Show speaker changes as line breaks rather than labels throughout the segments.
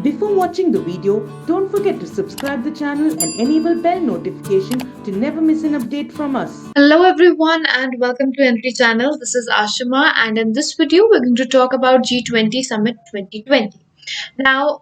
Before watching the video, don't forget to subscribe the channel and enable bell notification to never miss an update from us.
Hello everyone and welcome to Entri channel. This is Ashima and in this video we're going to talk about G20 Summit 2020. Now,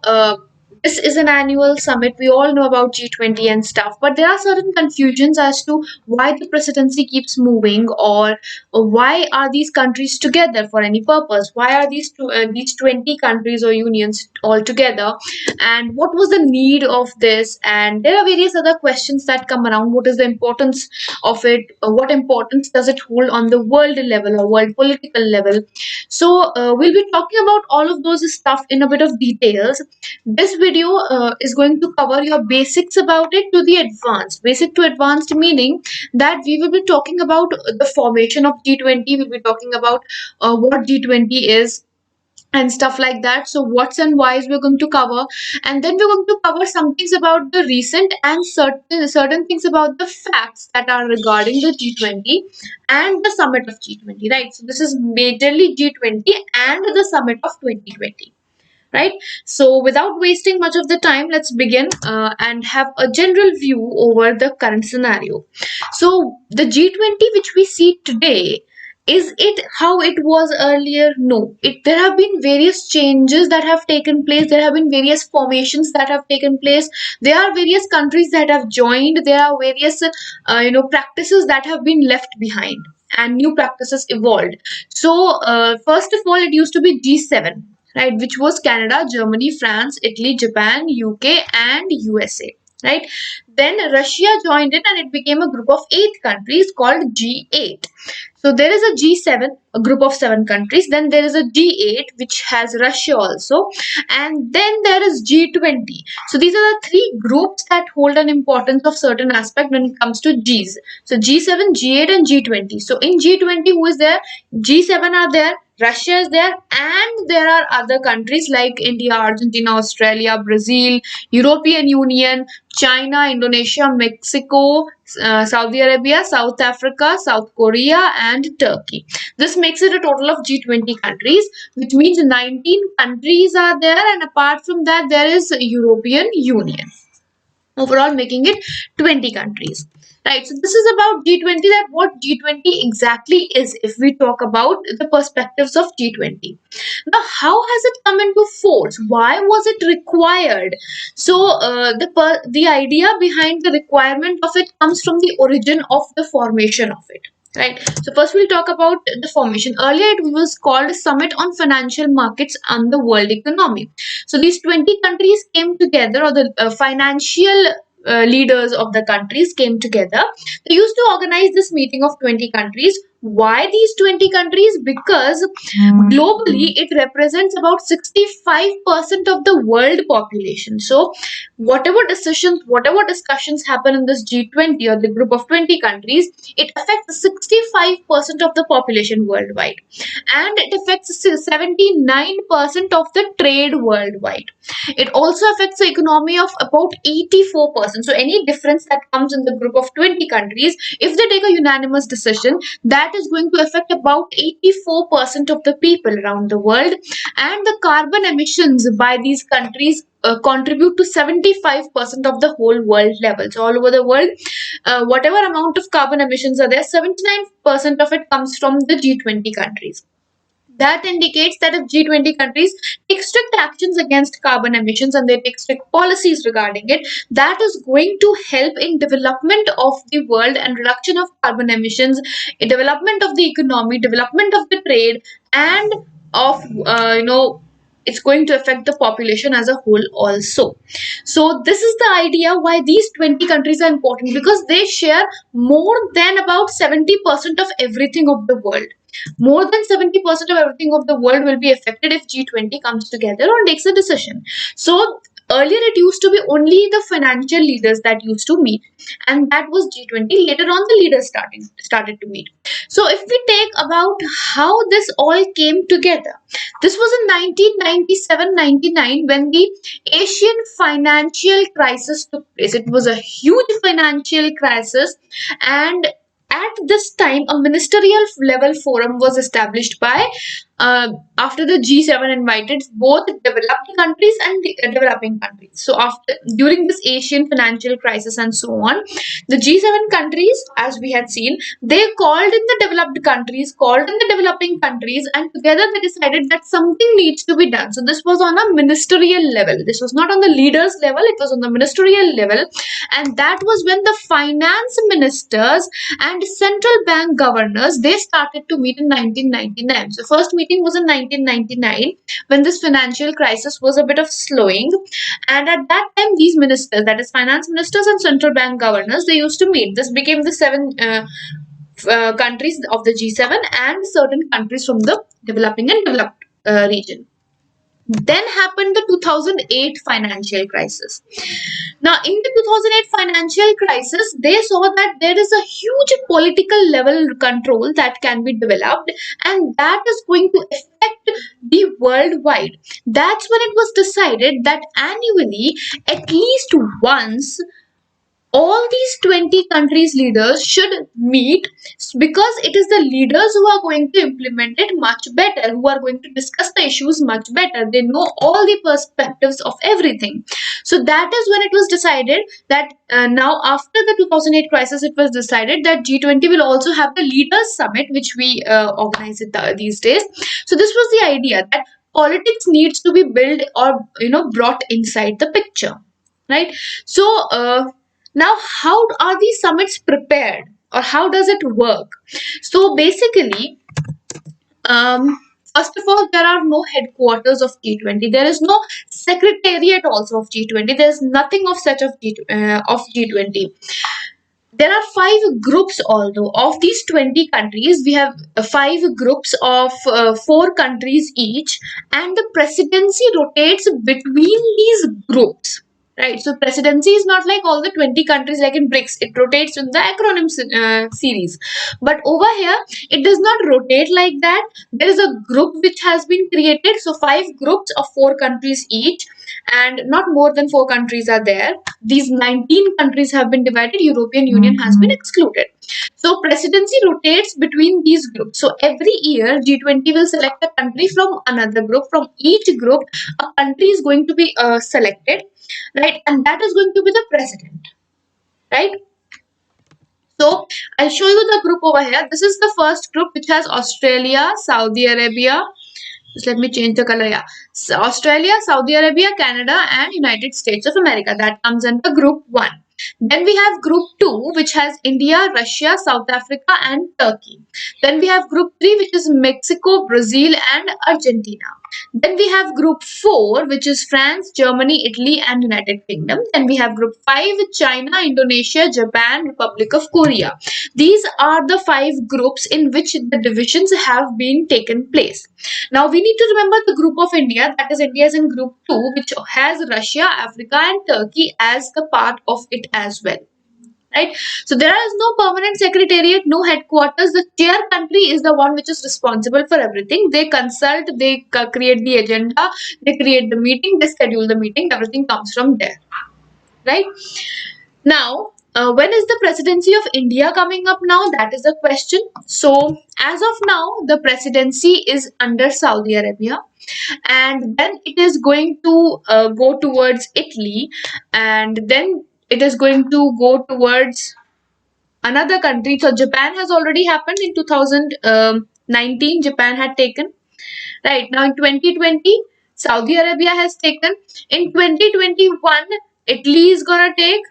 this is an annual summit. We all know about G20 and stuff, but there are certain confusions as to why the presidency keeps moving, or why are these countries together for any purpose? Why are these 20 countries or unions all together? And what was the need of this? And there are various other questions that come around. What is the importance of it? What importance does it hold on the world level or world political level? So we'll be talking about all of those stuff in a bit of details. This video is going to cover your basics about it to the advanced. Basic to advanced meaning that we will be talking about the formation of G20. We'll be talking about what G20 is and stuff like that. So what's and whys we're going to cover, and then we're going to cover some things about the recent and certain things about the facts that are regarding the G20 and the summit of G20, right? So this is majorly G20 and the summit of 2020, right? So without wasting much of the time, let's begin and have a general view over the current scenario. So the G20 which we see today, is it how it was earlier? No, there have been various changes that have taken place. There have been various formations that have taken place. There are various countries that have joined. There are various practices that have been left behind and new practices evolved. So first of all, it used to be G7, right, which was Canada, Germany, France, Italy, Japan, UK, and USA, right? Then Russia joined it and it became a group of 8 countries called G8. So there is a G7, a group of 7 countries. Then there is a G8, which has Russia also. And then there is G20. So these are the 3 groups that hold an importance of certain aspect when it comes to Gs. So G7, G8, and G20. So in G20, who is there? G7 are there. Russia is there, and there are other countries like India, Argentina, Australia, Brazil, European Union, China, Indonesia, Mexico, Saudi Arabia, South Africa, South Korea, and Turkey. This makes it a total of G20 countries, which means 19 countries are there, and apart from that, there is European Union. Overall, making it 20 countries. Right, so this is about G20, that what G20 exactly is if we talk about the perspectives of G20. Now, how has it come into force? Why was it required? So, the idea behind the requirement of it comes from the origin of the formation of it. Right. So first we'll talk about the formation. Earlier it was called Summit on Financial Markets and the World Economy. So these 20 countries came together, or the financial leaders of the countries came together. They used to organize this meeting of 20 countries. Why these 20 countries? Because globally it represents about 65% of the world population. So whatever decisions, whatever discussions happen in this G20 or the group of 20 countries, it affects 65% of the population worldwide, and it affects 79% of the trade worldwide. It also affects the economy of about 84%. So any difference that comes in the group of 20 countries, if they take a unanimous decision, that is going to affect about 84% of the people around the world. And the carbon emissions by these countries contribute to 75% of the whole world level. So all over the world, whatever amount of carbon emissions are there, 79% of it comes from the G20 countries. That indicates that if G20 countries take strict actions against carbon emissions and they take strict policies regarding it, that is going to help in development of the world and reduction of carbon emissions, development of the economy, development of the trade, and of it's going to affect the population as a whole also. So this is the idea why these 20 countries are important, because they share more than about 70% of everything of the world. More than 70% of everything of the world will be affected if G20 comes together or takes a decision. So earlier it used to be only the financial leaders that used to meet, and that was G20. Later on the leaders started to meet. So if we take about how this all came together, this was in 1997-99 when the Asian financial crisis took place. It was a huge financial crisis, and at this time, a ministerial level forum was established by after the G7 invited both developed countries and developing countries. So after during this Asian financial crisis and so on, the G7 countries, as we had seen, they called in the developed countries, called in the developing countries, and together they decided that something needs to be done. So this was on a ministerial level. This was not on the leaders level, it was on the ministerial level. And that was when the finance ministers and central bank governors, they started to meet in 1999. So first meeting was in 1999 when this financial crisis was a bit of slowing. And at that time, these ministers, that is finance ministers and central bank governors, they used to meet. This became the seven countries of the G7 and certain countries from the developing and developed region. Then happened the 2008 financial crisis. Now, in the 2008 financial crisis, they saw that there is a huge political level control that can be developed, and that is going to affect the worldwide. That's when it was decided that annually, at least once, all these 20 countries leaders should meet, because it is the leaders who are going to implement it much better, who are going to discuss the issues much better. They know all the perspectives of everything. So that is when it was decided that now after the 2008 crisis, it was decided that G20 will also have the leaders summit, which we organize it these days. So this was the idea that politics needs to be built or brought inside the picture, right? So now, how are these summits prepared, or how does it work? So basically, first of all, there are no headquarters of G20. There is no secretariat also of G20. There is nothing of such of G20. There are five groups, although of these 20 countries, we have five groups of four countries each, and the presidency rotates between these groups. Right, so presidency is not like all the 20 countries like in BRICS. It rotates in the acronym series. But over here, it does not rotate like that. There is a group which has been created. So five groups of four countries each, and not more than four countries are there. These 19 countries have been divided. European Union has been excluded. So presidency rotates between these groups. So every year, G20 will select a country from another group. From each group, a country is going to be selected, right? And that is going to be the president, right? So I'll show you the group over here. This is the first group, which has Australia, Saudi Arabia. Just let me change the color. Yeah, so Australia, Saudi Arabia, Canada, and United States of America. That comes under group 1. Then we have group 2, which has India, Russia, South Africa, and Turkey. Then we have group 3, which is Mexico, Brazil, and Argentina. Then we have group 4, which is France, Germany, Italy, and United Kingdom. Then we have group 5, China, Indonesia, Japan, Republic of Korea. These are the 5 groups in which the divisions have been taken place. Now we need to remember the group of India, that is India is in group 2, which has Russia, Africa, and Turkey as the part of it as well. Right, so there is no permanent secretariat, no headquarters. The chair country is the one which is responsible for everything. They consult, they create the agenda, they create the meeting, they schedule the meeting. Everything comes from there, right? Now, when is the presidency of India coming up now? That is the question. So, as of now, the presidency is under Saudi Arabia, and then it is going to go towards Italy, and then it is going to go towards another country. So, Japan has already happened in 2019. Japan had taken. Right now, in 2020, Saudi Arabia has taken. In 2021, Italy is gonna take.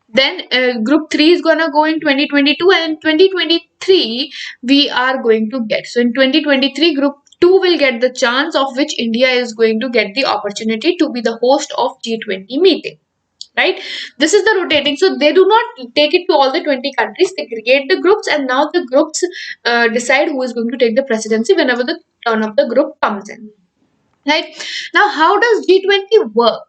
Then group 3 is gonna go in 2022, and in 2023 we are going to get. So in 2023, group 2 will get the chance, of which India is going to get the opportunity to be the host of G20 meeting. Right, this is the rotating. So they do not take it to all the 20 countries. They create the groups, and now the groups decide who is going to take the presidency whenever the turn of the group comes in. Right, now how does G20 work?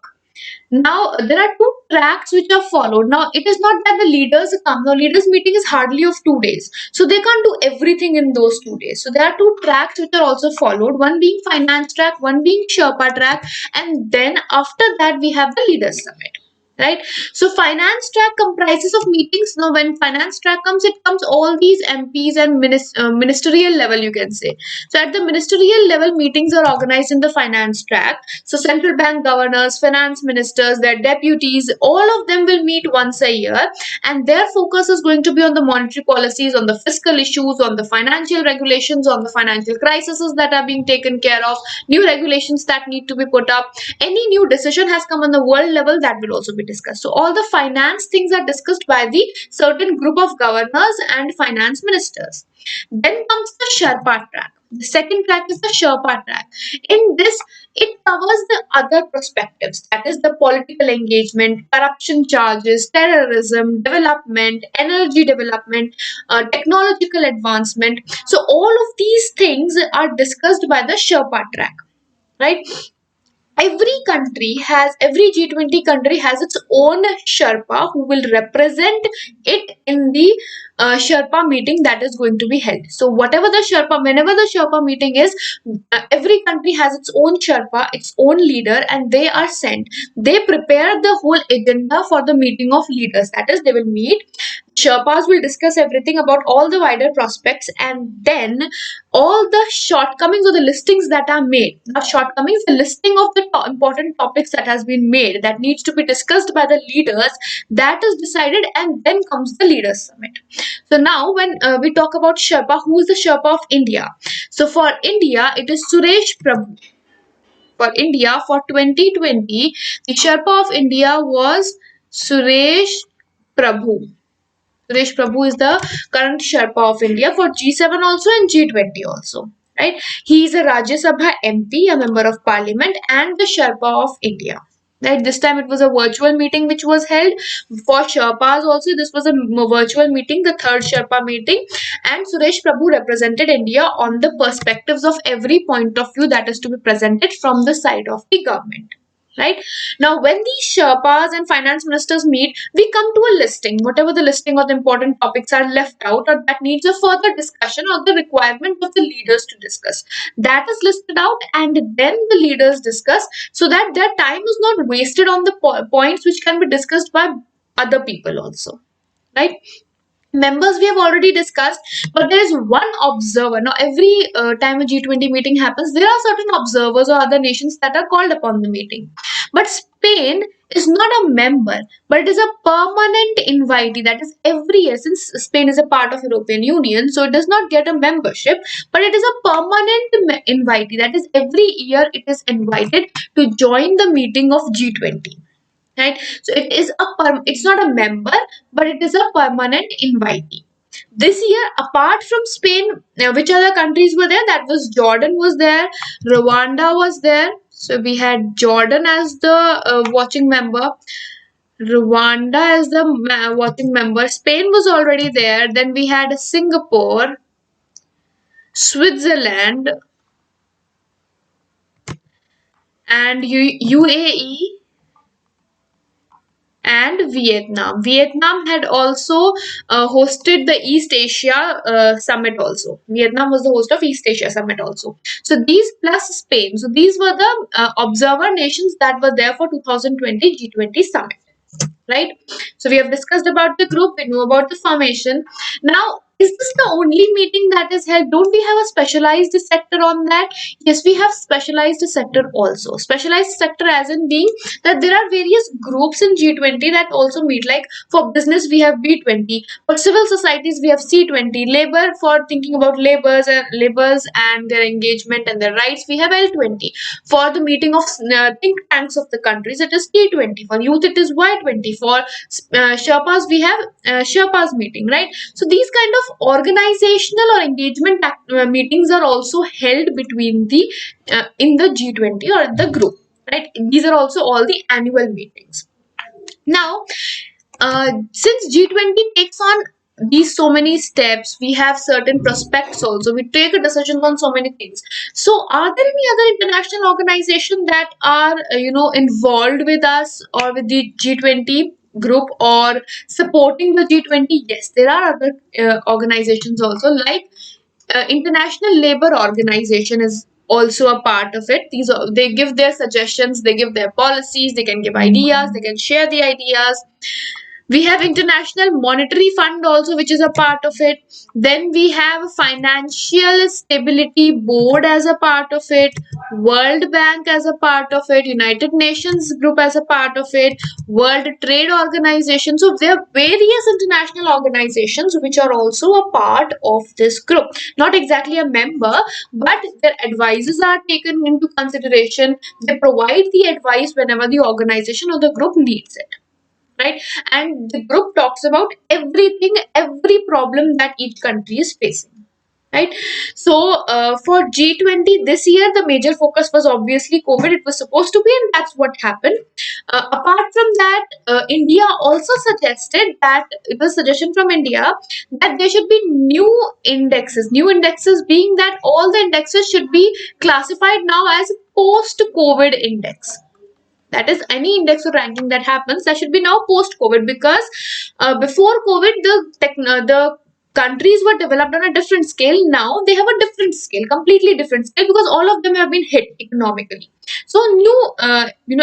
Now there are two tracks which are followed. Now it is not that the leaders come. Now leaders meeting is hardly of 2 days, so they can't do everything in those 2 days. So there are two tracks which are also followed. One being finance track, one being Sherpa track, and then after that we have the leaders summit. right? So finance track comprises of meetings. Now when finance track comes, it comes all these MPs and ministerial level, you can say. So at the ministerial level, meetings are organized in the finance track. So central bank governors, finance ministers, their deputies, all of them will meet once a year, and their focus is going to be on the monetary policies, on the fiscal issues, on the financial regulations, on the financial crises that are being taken care of, new regulations that need to be put up, any new decision has come on the world level, that will also be discussed. So all the finance things are discussed by the certain group of governors and finance ministers. Then comes the Sherpa track. The second track is the Sherpa track. In this, it covers the other perspectives, that is the political engagement, corruption charges, terrorism, development, energy development, technological advancement. So all of these things are discussed by the Sherpa track, right? Every G20 country has its own Sherpa who will represent it in the Sherpa meeting that is going to be held. So whenever the Sherpa meeting is, every country has its own Sherpa, its own leader, and they are sent. They prepare the whole agenda for the meeting of leaders. That is, they will meet. Sherpas will discuss everything about all the wider prospects, and then all the shortcomings or the listings that are made, not shortcomings, the listing of the important topics that has been made that needs to be discussed by the leaders, that is decided, and then comes the leaders summit. So now when we talk about Sherpa, who is the Sherpa of India? So for India, it is Suresh Prabhu. For India, for 2020, the Sherpa of India was Suresh Prabhu. Suresh Prabhu is the current Sherpa of India for G7 also and G20 also. Right? He is a Rajya Sabha MP, a member of Parliament, and the Sherpa of India. Right? This time it was a virtual meeting which was held for Sherpas also. This was a virtual meeting, the third Sherpa meeting, and Suresh Prabhu represented India on the perspectives of every point of view that is to be presented from the side of the government. Right? Now, when these Sherpas and finance ministers meet, we come to a listing. Whatever the listing or the important topics are left out or that needs a further discussion or the requirement of the leaders to discuss, that is listed out, and then the leaders discuss so that their time is not wasted on the points which can be discussed by other people also. Right? Members we have already discussed, but there is one observer. Now every time a G20 meeting happens, there are certain observers or other nations that are called upon the meeting, but Spain is not a member, but it is a permanent invitee. That is, every year, since Spain is a part of European Union, so it does not get a membership, but it is a permanent invitee. That is, every year it is invited to join the meeting of G20. Right? So it's not a member, but it is a permanent invitee. This year, apart from Spain, which other countries were there? That was Jordan was there, Rwanda was there. So we had Jordan as the watching member, Rwanda as the watching member. Spain was already there. Then we had Singapore, Switzerland, and UAE and Vietnam. Vietnam had also hosted the East Asia Summit also. Vietnam was the host of East Asia Summit also. So these plus Spain. So these were the observer nations that were there for 2020 G20 Summit. Right? So we have discussed about the group, we know about the formation. Now, is this the only meeting that is held? Don't we have a specialized sector on that? Yes, we have specialized sector also. Specialized sector as in being that there are various groups in G20 that also meet. Like for business, we have B20. For civil societies, we have C20. Labor, for thinking about labors and their engagement and their rights, we have L20. For the meeting of think tanks of the countries, it is T20. For youth, it is Y20. For Sherpas, we have Sherpas meeting, right? So these kind of organizational or engagement meetings are also held between the in the G20 or the group, right? These are also all the annual meetings. Now, since G20 takes on these so many steps, we have certain prospects also. We take a decision on so many things. So, are there any other international organization that are involved with us or with the G20 group or supporting the G20? Yes, there are other organizations also, like International Labour Organization is also a part of it. They give their suggestions, they give their policies, they can give ideas, they can share the ideas. We have International Monetary Fund also, which is a part of it. Then we have Financial Stability Board as a part of it, World Bank as a part of it, United Nations Group as a part of it, World Trade Organization. So there are various international organizations which are also a part of this group. Not exactly a member, but their advices are taken into consideration. They provide the advice whenever the organization or the group needs it, right? And the group talks about everything, every problem that each country is facing, right? So for G20 this year, the major focus was obviously COVID. It was supposed to be, and that's what happened. Apart from that, India also suggested that, it was suggestion from India, that there should be new indexes being that all the indexes should be classified now as post COVID index. That is, any index or ranking that happens, that should be now post COVID, because before COVID, the countries were developed on a different scale. Now they have a different scale, completely different scale, because all of them have been hit economically. So new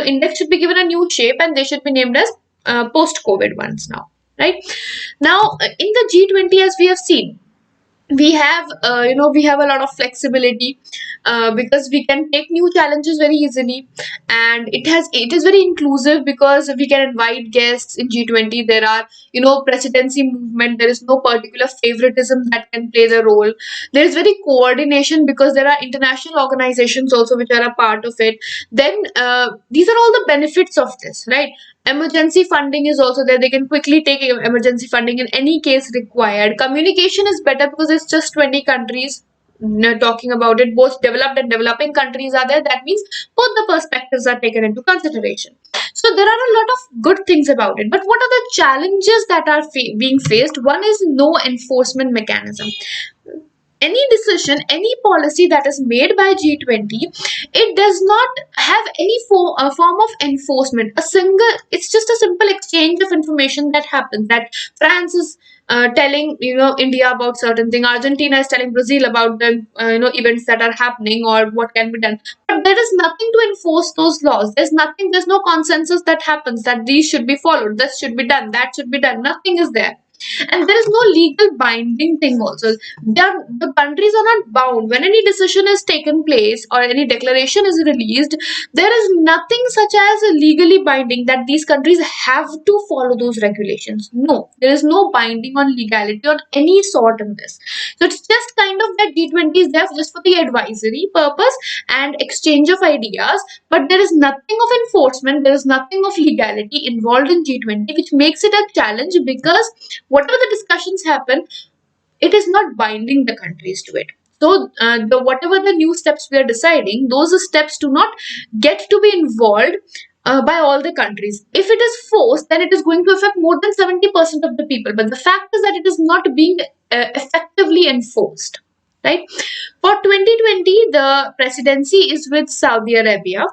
index should be given a new shape, and they should be named as post COVID ones now, right? Now in the G20, as we have seen, we have a lot of flexibility, because we can take new challenges very easily. And it is very inclusive, because we can invite guests in G20. There are, presidency movement. There is no particular favoritism that can play the role. There is very coordination, because there are international organizations also which are a part of it. Then these are all the benefits of this, right? Emergency funding is also there. They can quickly take emergency funding in any case required. Communication is better, because it's just 20 countries talking about it. Both developed and developing countries are there. That means both the perspectives are taken into consideration. So there are a lot of good things about it. But what are the challenges that are being faced? One is no enforcement mechanism. Any decision, any policy that is made by G20, it does not have any form of enforcement. It's just a simple exchange of information that happens. That France is telling India about certain thing. Argentina is telling Brazil about the events that are happening or what can be done. But there is nothing to enforce those laws. There's nothing. There's no consensus that happens that these should be followed. This should be done. That should be done. Nothing is there. And there is no legal binding thing also. The countries are not bound. When any decision is taken place or any declaration is released, there is nothing such as legally binding that these countries have to follow those regulations. No, there is no binding on legality on any sort in this. So it's just kind of that G20 is there just for the advisory purpose and exchange of ideas, but there is nothing of enforcement, there is nothing of legality involved in G20, which makes it a challenge, because whatever the discussions happen, it is not binding the countries to it. So the whatever the new steps we are deciding, those steps do not get to be involved by all the countries. If it is forced, then it is going to affect more than 70% of the people. But the fact is that it is not being effectively enforced, right? For 2020, the presidency is with Saudi Arabia,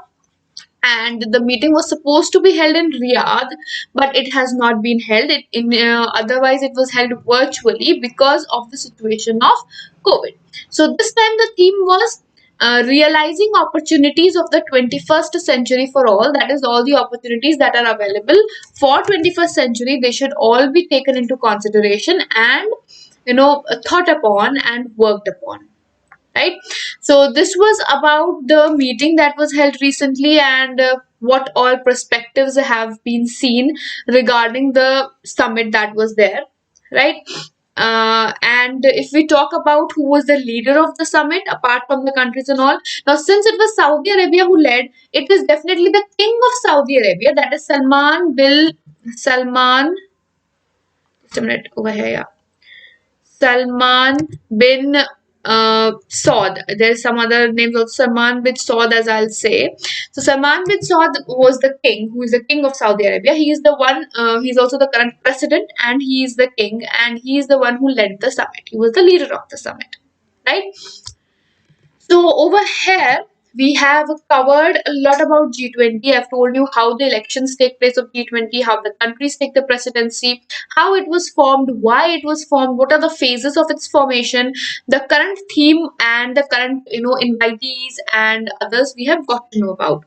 and the meeting was supposed to be held in Riyadh, but it has not been held. Otherwise, it was held virtually because of the situation of COVID. So this time the theme was realizing opportunities of the 21st century for all. That is, all the opportunities that are available for 21st century, they should all be taken into consideration and thought upon and worked upon, right? So this was about the meeting that was held recently, and what all perspectives have been seen regarding the summit that was there, right? And if we talk about who was the leader of the summit, apart from the countries and all, now since it was Saudi Arabia who led, it is definitely the king of Saudi Arabia, that is Salman. Just a minute over here, yeah. Salman bin Saud. There's some other names also, Salman bin Saud, as I'll say. So Salman bin Saud was the king, who is the king of Saudi Arabia. He is the one. He's also the current president, and he is the king, and he is the one who led the summit. He was the leader of the summit, right? So over here, We have covered a lot about G20. I've told you how the elections take place of G20, how the countries take the presidency, how it was formed, why it was formed, what are the phases of its formation, the current theme, and the current invitees and others we have got to know about.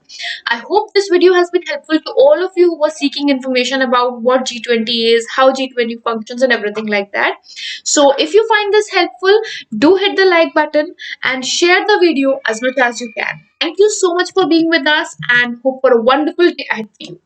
I hope this video has been helpful to all of you who are seeking information about what G20 is, how G20 functions, and everything like that. So if you find this helpful, do hit the like button and share the video as much as you can. Thank you so much for being with us and hope for a wonderful day ahead for you.